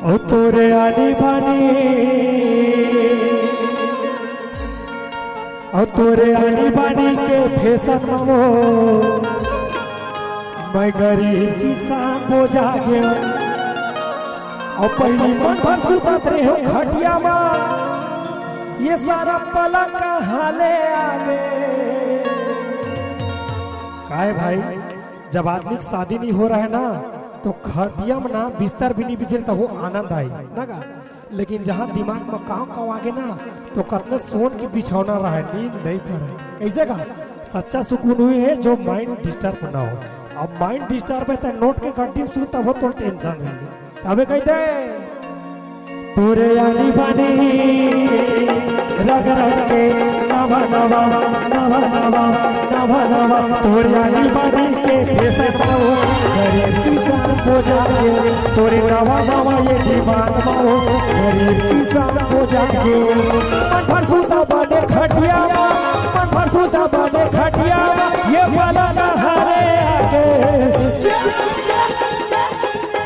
ओ तोरे आनी बानी ओ तोरे आनी बानी के फैशन मो मैं गरीब किसान बोझा के और पहली मन भर सुतत रहे हो खटिया में ये सारा पलक का हाले आगे काहे भाई जब आदमी की शादी नहीं हो रहा है ना तो खटिया में ना बिस्तर भी नहीं बिखरे तो वो आनंद आई ना का। लेकिन जहाँ दिमाग में काम आगे ना तो कतने सोन की बिछौना रहा है नींद नहीं पड़े ऐसे का सच्चा सुकून हुई है जो माइंड डिस्टर्ब ना हो। अब माइंड डिस्टर्ब है तो नोट के गड्डी सु तब हो तो टेंशन है तबे कहते पूरे आनी बानी रग रग के नवा नवा नवा नवा नवा नवा पूरे आनी बानी के फैशन हो गरीब किसान बोझा के तोरे नवा नवा ये डिमांड हो गरीब किसान बोझा के मन भर सुता बाने खटिया मन भर सुता बाने खटिया ये वाला हारे आगे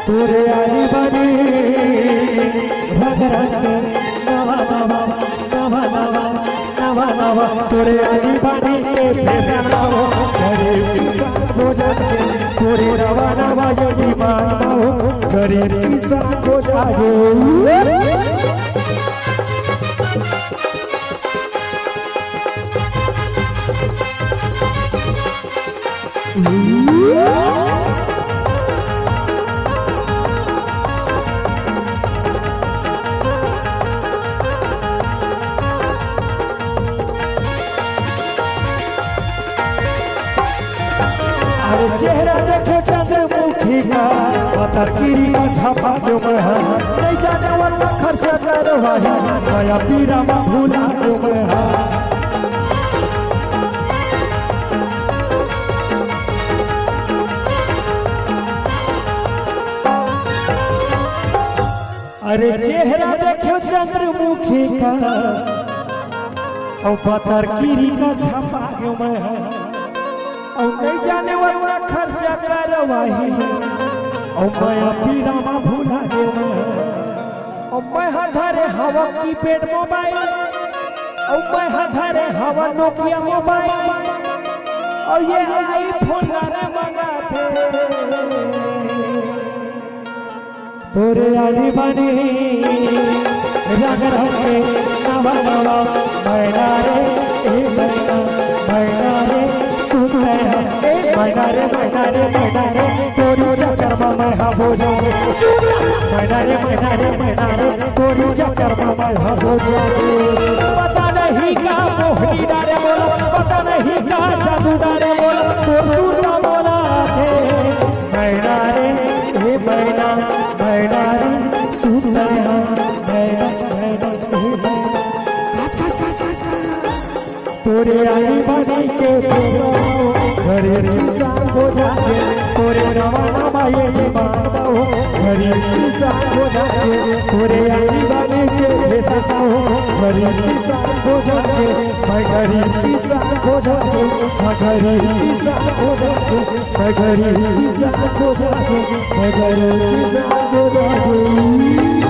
तोरे आनी बानी रग रग के नवा नवा नवा नवा नवा नवा तोरे आनी बानी के फैशन हो गरीब किसान बोझा के तोरे नवा नवा ये डिमांड हो गरीब किसान बोझा के चेहरा देखे चंद्रमुखी का पतरकीरी का छापा जो मैं नहीं जाने वाला खर्चा करवाही माया पीरा भूला जो मैं अरे चेहरा देखो चंद्रमुखी का और पतरकीरी का छापा जो मैं और नहीं जाने वाला खर्चा करवाही और मैं पीरा माँ भूला दे और मैं हधारे हवा की पेड मोबाइल और मैं हधारे हवा नोकिया मोबाइल और ये आईफोन रे मंगाते तोरे आनी बानी रग रग के नवा नवा मैना रे मैना रे मैना रे तोरी चक्कर में मैं हो जाऊँ मैना रे तोरी चक्कर में मैं हो जाऊँ पता नहीं का मोहनी डारे बोला पता नहीं का जादू डारे बोला तो सुरता बोला थे मैना रे मैना रे सुनता तोरे आई बानी के गरीब किसान बोझा के तोरे नवा नवा ये डिमांड हो गरीब किसान बोझा के तोरे आई बानी के फैशन हो गरीब किसान बोझा के मैं गरीब किसान बोझा के मैं गरीब किसान बोझा के मैं गरीब किसान बोझा के मैं गरीब किसान बोझा के